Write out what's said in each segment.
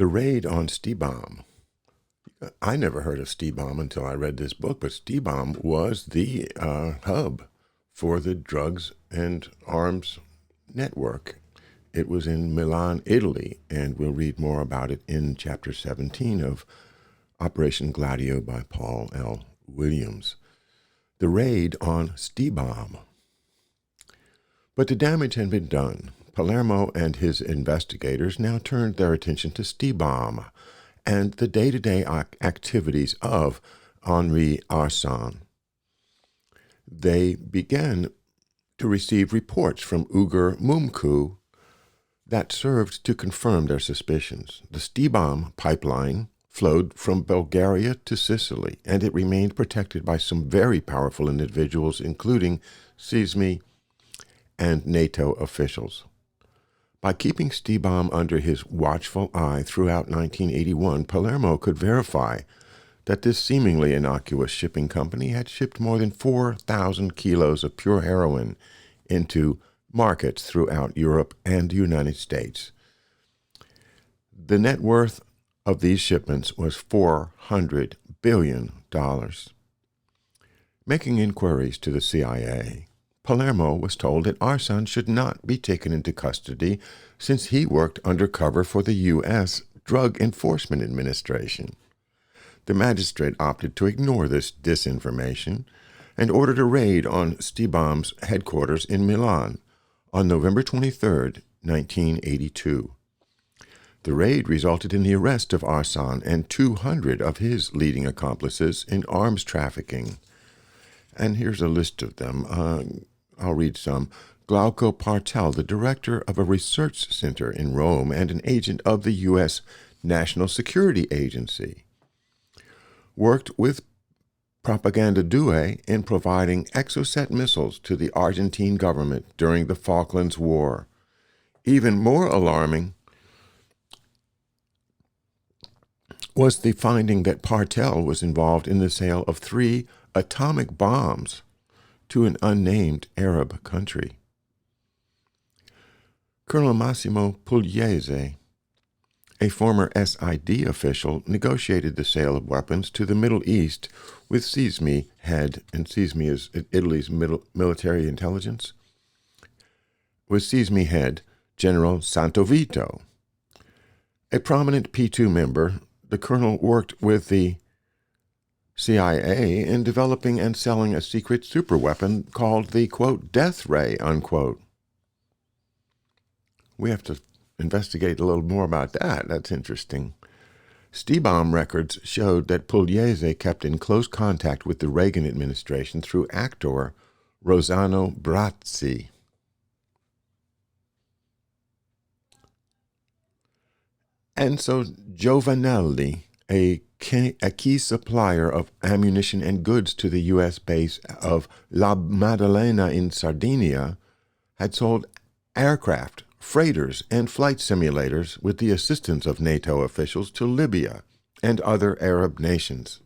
The raid on Stibam. I never heard of Stibam until I read this book, but Stibam was the hub for the drugs and arms network. It was in Milan, Italy, and we'll read more about it in Chapter 17 of Operation Gladio by Paul L. Williams. The raid on Stibam. But the damage had been done. Palermo and his investigators now turned their attention to Stibam and the day-to-day activities of Henri Arsan. They began to receive reports from Ugur Mumku that served to confirm their suspicions. The Stibam pipeline flowed from Bulgaria to Sicily, and it remained protected by some very powerful individuals, including Szymon and NATO officials. By keeping Stibam under his watchful eye throughout 1981, Palermo could verify that this seemingly innocuous shipping company had shipped more than 4,000 kilos of pure heroin into markets throughout Europe and the United States. The net worth of these shipments was $400 billion. Making inquiries to the CIA, Palermo was told that Arsan should not be taken into custody since he worked undercover for the U.S. Drug Enforcement Administration. The magistrate opted to ignore this disinformation and ordered a raid on Stibam's headquarters in Milan on November 23, 1982. The raid resulted in the arrest of Arsan and 200 of his leading accomplices in arms trafficking. And here's a list of them. I'll read some. Glauco Partel, the director of a research center in Rome and an agent of the U.S. National Security Agency, worked with Propaganda Due in providing Exocet missiles to the Argentine government during the Falklands War. Even more alarming was the finding that Partel was involved in the sale of 3 atomic bombs to an unnamed Arab country. Colonel Massimo Pugliese, a former SID official, negotiated the sale of weapons to the Middle East with Szymon head, and Szymon is Italy's military intelligence, with Szymon head General Santovito. A prominent P2 member, the colonel worked with the CIA in developing and selling a secret superweapon called the, quote, death ray, unquote. We have to investigate a little more about that. That's interesting. Stibam records showed that Pugliese kept in close contact with the Reagan administration through actor Rossano Brazzi. Enzo Giovanelli, a key supplier of ammunition and goods to the U.S. base of La Maddalena in Sardinia, had sold aircraft, freighters, and flight simulators with the assistance of NATO officials to Libya and other Arab nations.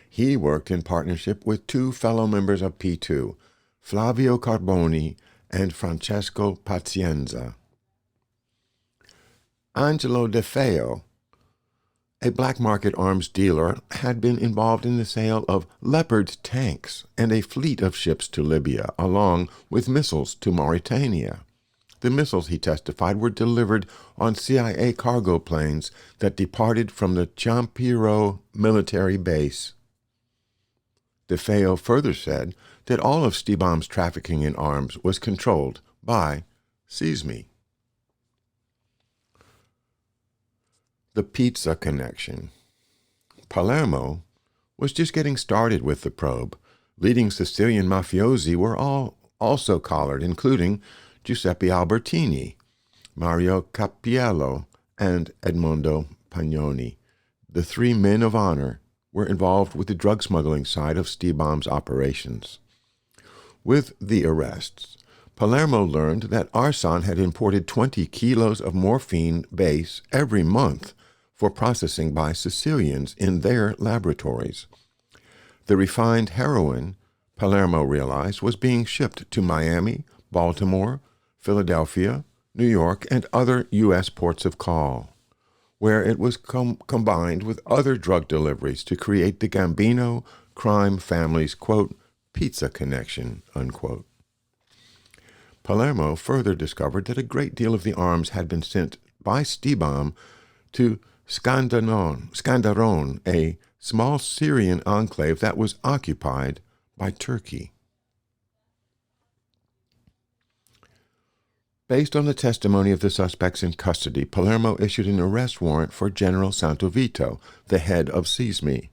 He worked in partnership with 2 fellow members of P2, Flavio Carboni and Francesco Pazienza. Angelo De Feo, a black market arms dealer, had been involved in the sale of Leopard tanks and a fleet of ships to Libya, along with missiles to Mauritania. The missiles, he testified, were delivered on CIA cargo planes that departed from the Champiro military base. De Feo further said that all of Stibam's trafficking in arms was controlled by Szymon. The pizza connection. Palermo was just getting started with the probe. Leading Sicilian mafiosi were also collared, including Giuseppe Albertini, Mario Cappiello, and Edmondo Pagnoni. The 3 men of honor were involved with the drug smuggling side of Stibam's operations. With the arrests, Palermo learned that Arsan had imported 20 kilos of morphine base every month for processing by Sicilians in their laboratories. The refined heroin, Palermo realized, was being shipped to Miami, Baltimore, Philadelphia, New York, and other U.S. ports of call. where it was combined with other drug deliveries to create the Gambino crime family's, quote, pizza connection, unquote. Palermo further discovered that a great deal of the arms had been sent by Stibam to Skandaron, a small Syrian enclave that was occupied by Turkey. Based on the testimony of the suspects in custody, Palermo issued an arrest warrant for General Santovito, the head of SISMI.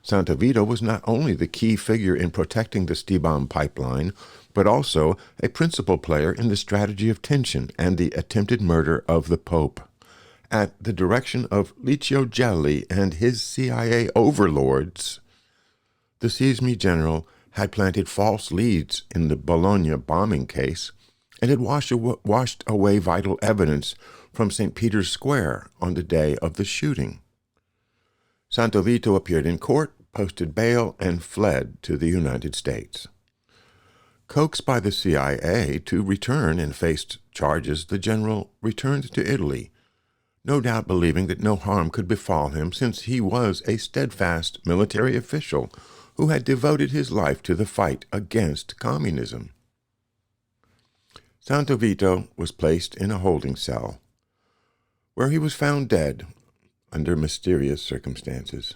Santovito was not only the key figure in protecting the Stibam pipeline, but also a principal player in the strategy of tension and the attempted murder of the Pope. At the direction of Licio Gelli and his CIA overlords, the SISMI general had planted false leads in the Bologna bombing case and had washed away vital evidence from St. Peter's Square on the day of the shooting. Santovito appeared in court, posted bail, and fled to the United States. Coaxed by the CIA to return and face charges, the general returned to Italy, no doubt believing that no harm could befall him since he was a steadfast military official who had devoted his life to the fight against communism. Santovito was placed in a holding cell, where he was found dead under mysterious circumstances.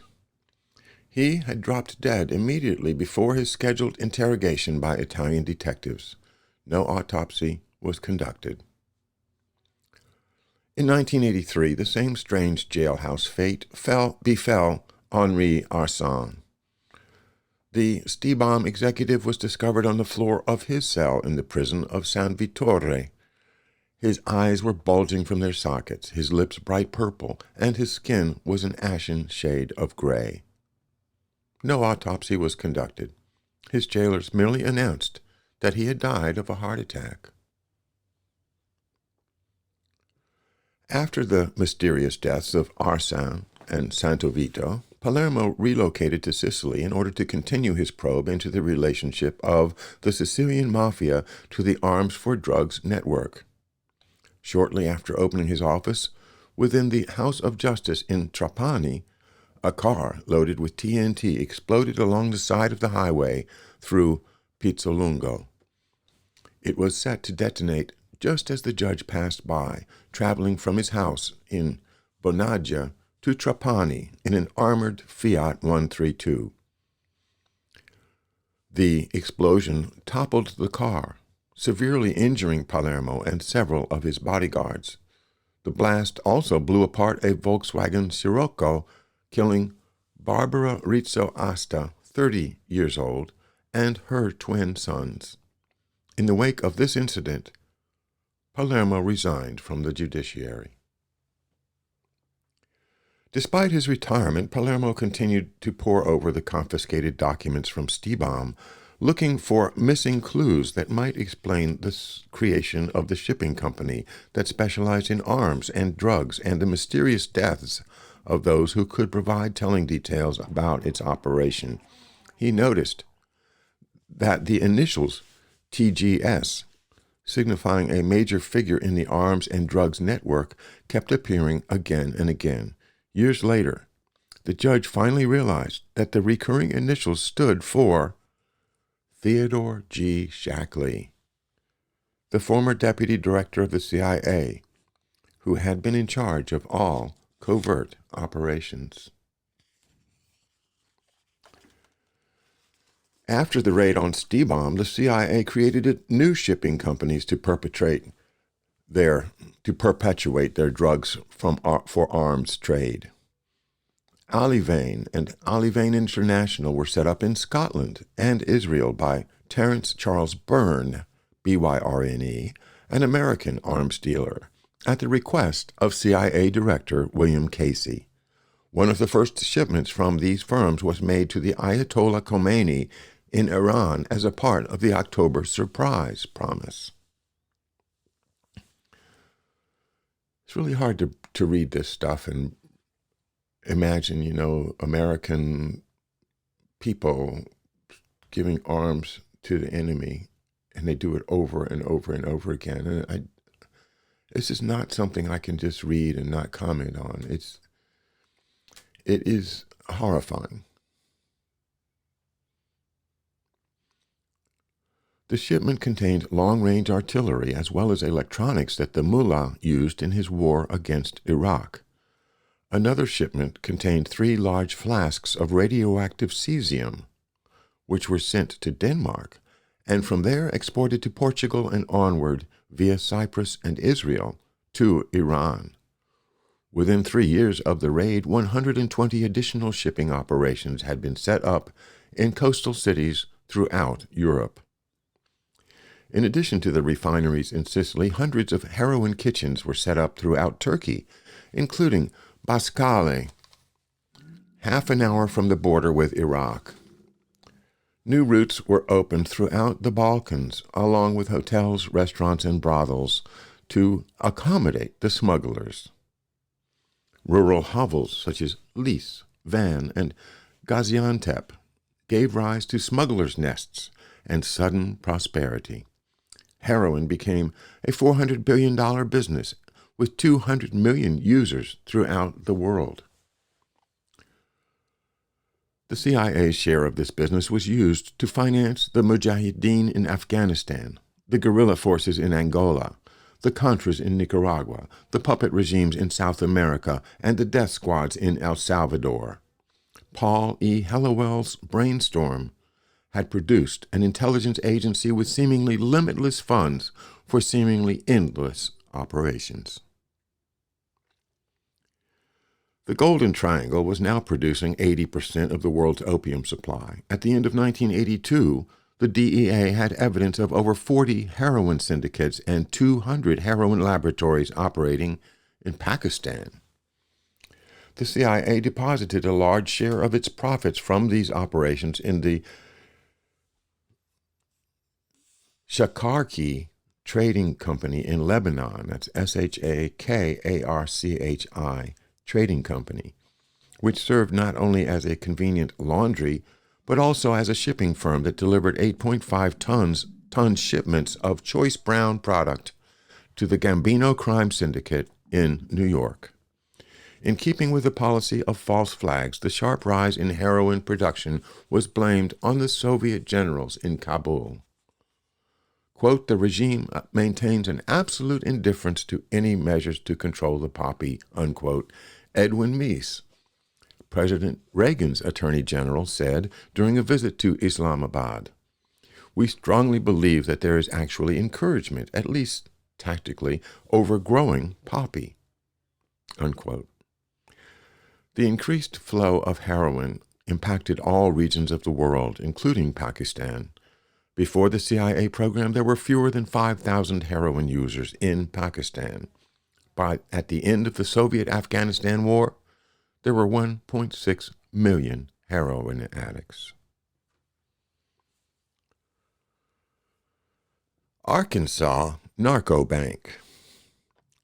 He had dropped dead immediately before his scheduled interrogation by Italian detectives. No autopsy was conducted. In 1983, the same strange jailhouse fate befell Henri Arsan. The Stibam executive was discovered on the floor of his cell in the prison of San Vittore. His eyes were bulging from their sockets, his lips bright purple, and his skin was an ashen shade of gray. No autopsy was conducted. His jailers merely announced that he had died of a heart attack. After the mysterious deaths of Arsan and Santovito, Palermo relocated to Sicily in order to continue his probe into the relationship of the Sicilian mafia to the Arms for Drugs network. Shortly after opening his office within the House of Justice in Trapani, a car loaded with TNT exploded along the side of the highway through Pizzolungo. It was set to detonate just as the judge passed by, traveling from his house in Bonaggia to Trapani in an armored Fiat 132. The explosion toppled the car, severely injuring Palermo and several of his bodyguards. The blast also blew apart a Volkswagen Scirocco, killing Barbara Rizzo Asta, 30 years old, and her twin sons. In the wake of this incident, Palermo resigned from the judiciary. Despite his retirement, Palermo continued to pore over the confiscated documents from Stibam, looking for missing clues that might explain the creation of the shipping company that specialized in arms and drugs and the mysterious deaths of those who could provide telling details about its operation. He noticed that the initials TGS, signifying a major figure in the arms and drugs network, kept appearing again and again. Years later, the judge finally realized that the recurring initials stood for Theodore G. Shackley, the former deputy director of the CIA, who had been in charge of all covert operations. After the raid on Stibam, the CIA created new shipping companies to perpetuate their drugs for arms trade. Olivine and Olivine International were set up in Scotland and Israel by Terence Charles Byrne, BYRNE, an American arms dealer, at the request of CIA Director William Casey. One of the first shipments from these firms was made to the Ayatollah Khomeini in Iran as a part of the October Surprise promise. It's really hard to read this stuff and imagine, American people giving arms to the enemy, and they do it over and over and over again. And This is not something I can just read and not comment on. It is horrifying. The shipment contained long-range artillery as well as electronics that the mullah used in his war against Iraq. Another shipment contained 3 large flasks of radioactive cesium, which were sent to Denmark, and from there exported to Portugal and onward via Cyprus and Israel to Iran. Within 3 years of the raid, 120 additional shipping operations had been set up in coastal cities throughout Europe. In addition to the refineries in Sicily, hundreds of heroin kitchens were set up throughout Turkey, including Baskale, half an hour from the border with Iraq. New routes were opened throughout the Balkans, along with hotels, restaurants, and brothels to accommodate the smugglers. Rural hovels such as Lis, Van, and Gaziantep gave rise to smugglers' nests and sudden prosperity. Heroin became a $400 billion business with 200 million users throughout the world. The CIA's share of this business was used to finance the Mujahideen in Afghanistan, the guerrilla forces in Angola, the Contras in Nicaragua, the puppet regimes in South America, and the death squads in El Salvador. Paul E. Hellawell's brainstorm had produced an intelligence agency with seemingly limitless funds for seemingly endless operations. The Golden Triangle was now producing 80% of the world's opium supply. At the end of 1982, the DEA had evidence of over 40 heroin syndicates and 200 heroin laboratories operating in Pakistan. The CIA deposited a large share of its profits from these operations in the Shackley Trading Company in Lebanon, that's Shakkarchi Trading Company, which served not only as a convenient laundry, but also as a shipping firm that delivered 8.5 ton shipments of choice brown product to the Gambino crime syndicate in New York. In keeping with the policy of false flags, the sharp rise in heroin production was blamed on the Soviet generals in Kabul. Quote, the regime maintains an absolute indifference to any measures to control the poppy, unquote, Edwin Meese, President Reagan's Attorney General, said during a visit to Islamabad. We strongly believe that there is actually encouragement, at least tactically, over growing poppy, unquote. The increased flow of heroin impacted all regions of the world, including Pakistan. Before the CIA program, there were fewer than 5,000 heroin users in Pakistan. But at the end of the Soviet-Afghanistan War, there were 1.6 million heroin addicts. Arkansas Narco Bank.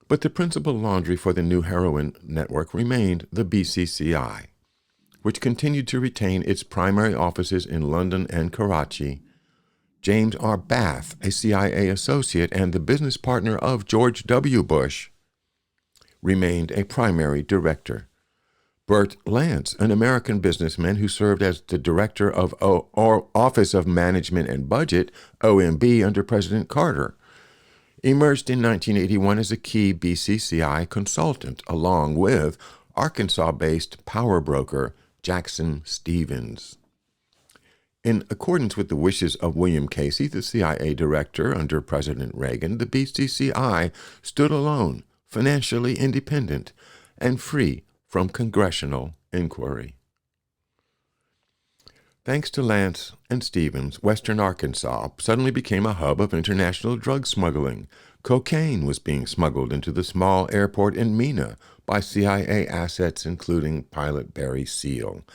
But the principal laundry for the new heroin network remained the BCCI, which continued to retain its primary offices in London and Karachi. James R. Bath, a CIA associate and the business partner of George W. Bush, remained a primary director. Bert Lance, an American businessman who served as the director of Office of Management and Budget, OMB, under President Carter, emerged in 1981 as a key BCCI consultant, along with Arkansas-based power broker Jackson Stevens. In accordance with the wishes of William Casey, the CIA director under President Reagan, the BCCI stood alone, financially independent, and free from congressional inquiry. Thanks to Lance and Stevens, Western Arkansas suddenly became a hub of international drug smuggling. Cocaine was being smuggled into the small airport in Mena by CIA assets, including pilot Barry Seal.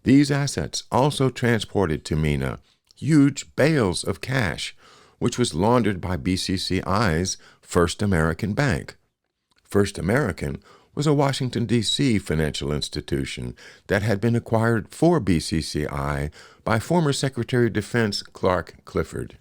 These assets also transported to Mena huge bales of cash, which was laundered by BCCI's First American Bank. First American was a Washington, D.C. financial institution that had been acquired for BCCI by former Secretary of Defense Clark Clifford.